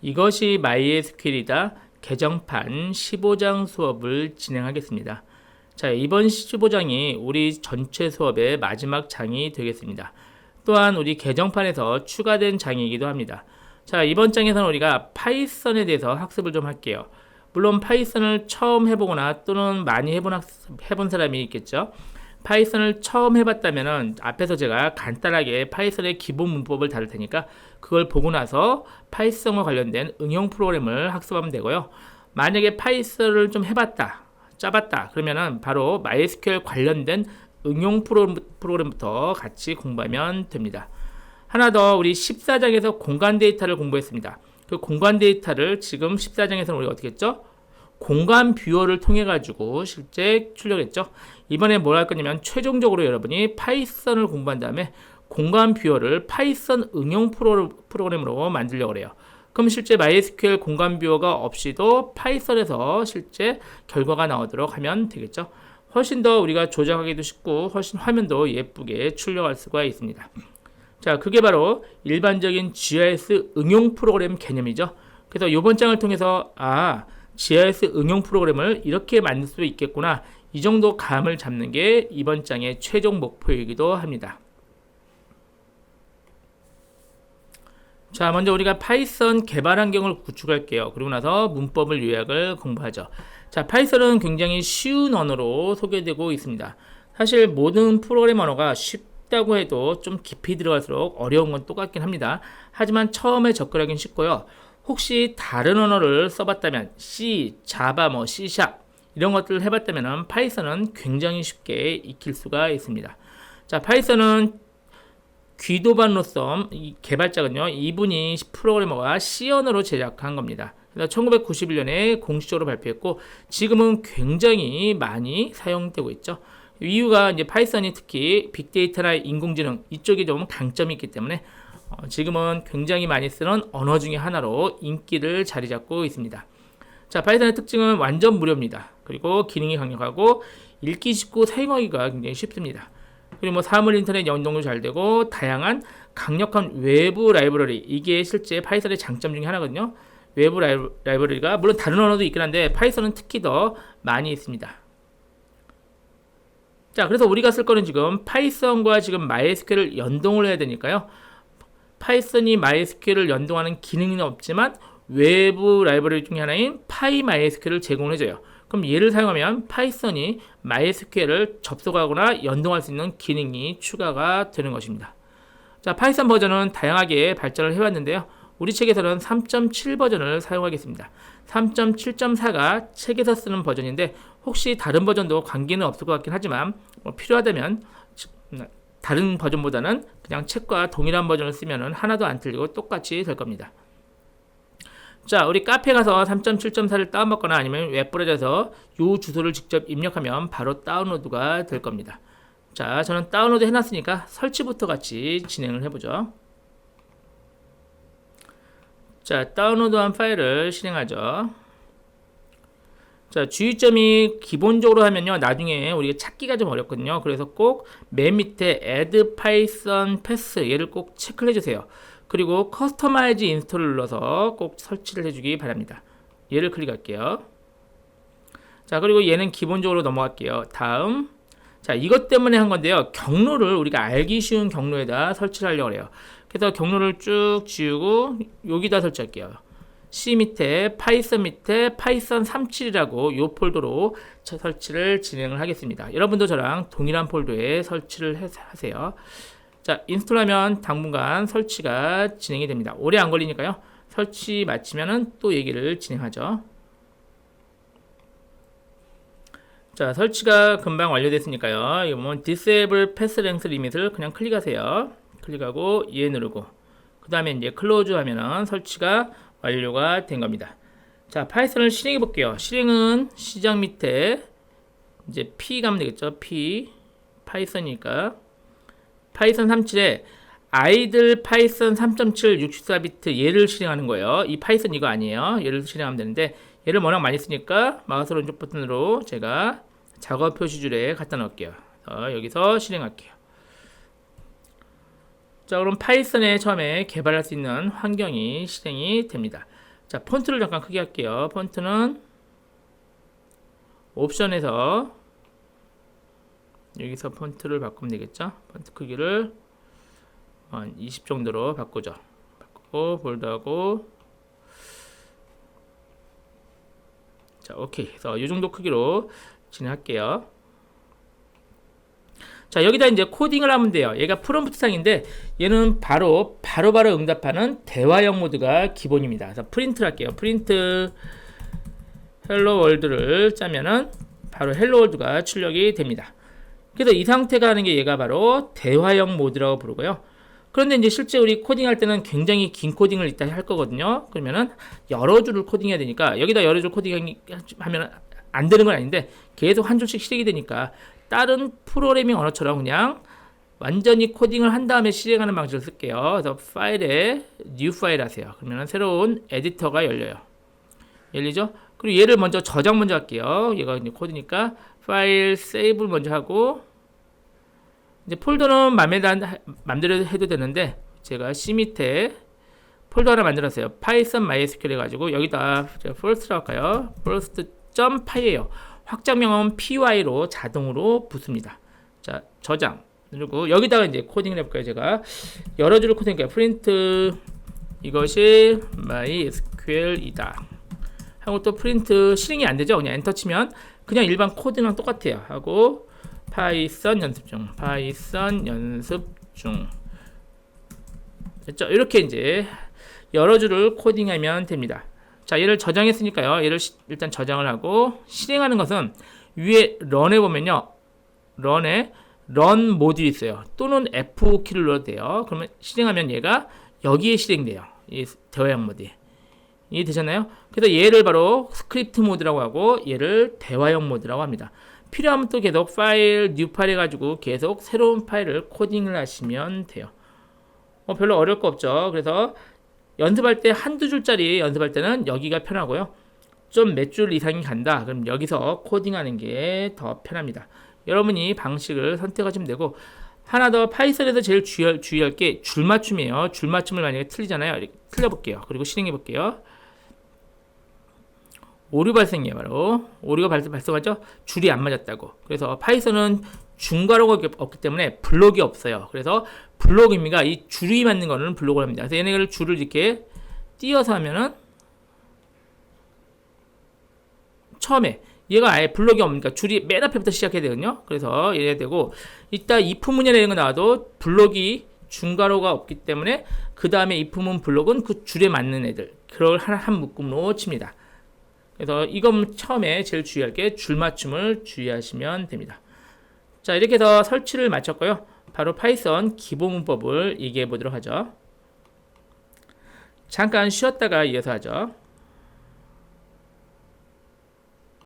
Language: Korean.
이것이 MySQL이다 개정판 15장 수업을 진행하겠습니다. 자, 이번 15장이 우리 전체 수업의 마지막 장이 되겠습니다. 또한 우리 개정판에서 추가된 장이기도 합니다. 자, 이번 장에서는 우리가 파이썬에 대해서 학습을 좀 할게요. 물론 파이썬을 처음 해보거나 또는 많이 해본 사람이 있겠죠. 파이썬을 처음 해봤다면은 앞에서 제가 간단하게 파이썬의 기본 문법을 다룰 테니까 그걸 보고 나서 파이썬과 관련된 응용 프로그램을 학습하면 되고요. 만약에 파이썬을 좀 해봤다, 짜봤다 그러면은 바로 MySQL 관련된 응용 프로그램부터 같이 공부하면 됩니다. 하나 더, 우리 14장에서 공간 데이터를 공부했습니다. 그 공간 데이터를 지금 14장에서는 우리가 어떻게 했죠? 공간 뷰어를 통해 가지고 실제 출력했죠. 이번에 뭘 할 거냐면 최종적으로 여러분이 파이썬을 공부한 다음에 공간 뷰어를 파이썬 응용 프로그램으로 만들려고 해요. 그럼 실제 MySQL 공간 뷰어가 없이도 파이썬에서 실제 결과가 나오도록 하면 되겠죠. 훨씬 더 우리가 조작하기도 쉽고 훨씬 화면도 예쁘게 출력할 수가 있습니다. 자, 그게 바로 일반적인 GIS 응용 프로그램 개념이죠. 그래서 이번 장을 통해서 GIS 응용 프로그램을 이렇게 만들 수 있겠구나, 이 정도 감을 잡는 게 이번 장의 최종 목표이기도 합니다. 자, 먼저 우리가 파이썬 개발 환경을 구축할게요. 그리고 나서 문법을 요약을 공부하죠. 자, 파이썬은 굉장히 쉬운 언어로 소개되고 있습니다. 사실 모든 프로그램 언어가 쉽다고 해도 좀 깊이 들어갈수록 어려운 건 똑같긴 합니다. 하지만 처음에 접근하기는 쉽고요. 혹시 다른 언어를 써봤다면 C, 자바, C# 이런 것들을 해봤다면 파이썬은 굉장히 쉽게 익힐 수가 있습니다. 자, 파이썬은 귀도반로서 개발자는요, 이분이 프로그래머가 C 언어로 제작한 겁니다. 그래서 1991년에 공식적으로 발표했고 지금은 굉장히 많이 사용되고 있죠. 이유가 이제 파이썬이 특히 빅데이터나 인공지능 이쪽에 좀 강점이 있기 때문에 지금은 굉장히 많이 쓰는 언어 중에 하나로 인기를 자리 잡고 있습니다. 자, 파이썬의 특징은 완전 무료입니다. 그리고 기능이 강력하고 읽기 쉽고 사용하기가 굉장히 쉽습니다. 그리고 사물 인터넷 연동도 잘 되고 다양한 강력한 외부 라이브러리, 이게 실제 파이썬의 장점 중에 하나거든요. 외부 라이브러리가 물론 다른 언어도 있긴 한데 파이썬은 특히 더 많이 있습니다. 자, 그래서 우리가 쓸 거는 지금 파이썬과 지금 MySQL을 연동을 해야 되니까요. 파이썬이 MySQL을 연동하는 기능은 없지만 외부 라이브러리 중에 하나인 PyMySQL을 제공을 해줘요. 그럼 얘를 사용하면 파이썬이 MySQL을 접속하거나 연동할 수 있는 기능이 추가가 되는 것입니다. 자, 파이썬 버전은 다양하게 발전을 해왔는데요. 우리 책에서는 3.7 버전을 사용하겠습니다. 3.7.4가 책에서 쓰는 버전인데 혹시 다른 버전도 관계는 없을 것 같긴 하지만 필요하다면 다른 버전보다는 그냥 책과 동일한 버전을 쓰면 하나도 안 틀리고 똑같이 될 겁니다. 자, 우리 카페 가서 3.7.4를 다운받거나 아니면 웹브라우저에서 이 주소를 직접 입력하면 바로 다운로드가 될 겁니다. 자, 저는 다운로드 해놨으니까 설치부터 같이 진행을 해보죠. 자, 다운로드한 파일을 실행하죠. 자, 주의점이 기본적으로 하면요, 나중에 우리가 찾기가 좀 어렵거든요. 그래서 꼭 맨 밑에 add python path 얘를 꼭 체크를 해주세요. 그리고 커스터마이즈 인스톨을 눌러서 꼭 설치를 해주기 바랍니다. 얘를 클릭할게요. 자, 그리고 얘는 기본적으로 넘어갈게요. 다음, 자, 이것 때문에 한 건데요, 경로를 우리가 알기 쉬운 경로에다 설치를 하려고 해요. 그래서 경로를 쭉 지우고 여기다 설치할게요. C 밑에 파이썬 밑에 파이썬 37이라고 이 폴더로 설치를 진행을 하겠습니다. 여러분도 저랑 동일한 폴더에 설치를 하세요. 자, 인스톨하면 당분간 설치가 진행이 됩니다. 오래 안 걸리니까요. 설치 마치면은 또 얘기를 진행하죠. 자, 설치가 금방 완료됐으니까요. 이거 보면 Disable Path Length Limit을 그냥 클릭하세요. 클릭하고 예 누르고 그 다음에 이제 클로즈 하면은 설치가 완료가 된 겁니다. 자, 파이썬을 실행해 볼게요. 실행은 시작 밑에 이제 P 가면 되겠죠. P 파이썬이니까 파이썬 37에 아이들 파이썬 3.7 64비트 얘를 실행하는 거예요. 이 파이썬 이거 아니에요. 얘를 실행하면 되는데 얘를 워낙 많이 쓰니까 마우스 오른쪽 버튼으로 제가 작업 표시줄에 갖다 놓을게요. 여기서 실행할게요. 자, 그럼 파이썬에 처음에 개발할 수 있는 환경이 실행이 됩니다. 자, 폰트를 잠깐 크게 할게요. 폰트는 옵션에서 여기서 폰트를 바꾸면 되겠죠. 폰트 크기를 한 20 정도로 바꾸죠. 바꾸고 볼드하고, 자, 오케이. 그래서 이 정도 크기로 진행할게요. 자, 여기다 이제 코딩을 하면 돼요. 얘가 프롬프트 상인데 얘는 바로 응답하는 대화형 모드가 기본입니다. 그래서 프린트를 할게요. 프린트 헬로 월드를 짜면은 바로 헬로 월드가 출력이 됩니다. 그래서 이 상태가 하는 게 얘가 바로 대화형 모드라고 부르고요. 그런데 이제 실제 우리 코딩할 때는 굉장히 긴 코딩을 이따 할 거거든요. 그러면은 여러 줄을 코딩해야 되니까 여기다 여러 줄 코딩하면 안 되는 건 아닌데 계속 한 줄씩 실행이 되니까 다른 프로그래밍 언어처럼 그냥 완전히 코딩을 한 다음에 실행하는 방식을 쓸게요. 그래서 파일에 new 파일 하세요. 그러면 새로운 에디터가 열리죠? 그리고 얘를 먼저 저장 먼저 할게요. 얘가 이제 코드니까 파일 세이브를 먼저 하고, 이제 폴더는 맘대로 해도 되는데 제가 C 밑에 폴더 하나 만들었어요. 파이썬 MySQL 해가지고 여기다 first라고 할까요? first.py예요. 확장명은 py로 자동으로 붙습니다. 자, 저장 그리고 여기다가 이제 코딩을 해볼까요? 제가 여러 줄을 코딩할게요. 프린트 이것이 MySQL이다 하고, 또 프린트 실행이 안 되죠? 그냥 엔터 치면 그냥 일반 코드랑 똑같아요. 하고 파이썬 연습 중, 파이썬 연습 중. 됐죠? 이렇게 이제 여러 줄을 코딩하면 됩니다. 자, 얘를 저장했으니까요. 얘를 일단 저장을 하고, 실행하는 것은 위에 런에 보면요. 런에 런 모듈이 있어요. 또는 F5키를 눌러도 돼요. 그러면 실행하면 얘가 여기에 실행돼요. 이 대화형 모드. 이해되셨나요? 그래서 얘를 바로 스크립트 모드라고 하고 얘를 대화형 모드라고 합니다. 필요하면 또 계속 파일, 뉴 파일 해가지고 계속 새로운 파일을 코딩을 하시면 돼요. 별로 어려울 거 없죠. 그래서 연습할 때 한두 줄짜리 연습할 때는 여기가 편하고요. 좀 몇 줄 이상이 간다. 그럼 여기서 코딩하는 게 더 편합니다. 여러분이 방식을 선택하시면 되고, 하나 더 파이썬에서 제일 주의할 게 줄맞춤이에요. 줄맞춤을 만약에 틀리잖아요. 이렇게 틀려볼게요. 그리고 실행해 볼게요. 오류 발생이에요. 바로 오류가 발생하죠. 줄이 안 맞았다고. 그래서 파이썬은 중괄호가 없기 때문에 블록이 없어요. 그래서 블록 의미가 이 줄이 맞는 거는 블록을 합니다. 그래서 얘네를 줄을 이렇게 띄어서 하면은 처음에 얘가 아예 블록이 없으니까 줄이 맨 앞에부터 시작해야 되거든요. 그래서 이래야 되고, 이따 if문이나 이런 거 나와도 블록이 중괄호가 없기 때문에 그 다음에 if문 블록은 그 줄에 맞는 애들, 그걸 한 묶음으로 칩니다. 그래서 이건 처음에 제일 주의할 게 줄맞춤을 주의하시면 됩니다. 자, 이렇게 해서 설치를 마쳤고요. 바로 파이썬 기본 문법을 얘기해 보도록 하죠. 잠깐 쉬었다가 이어서 하죠.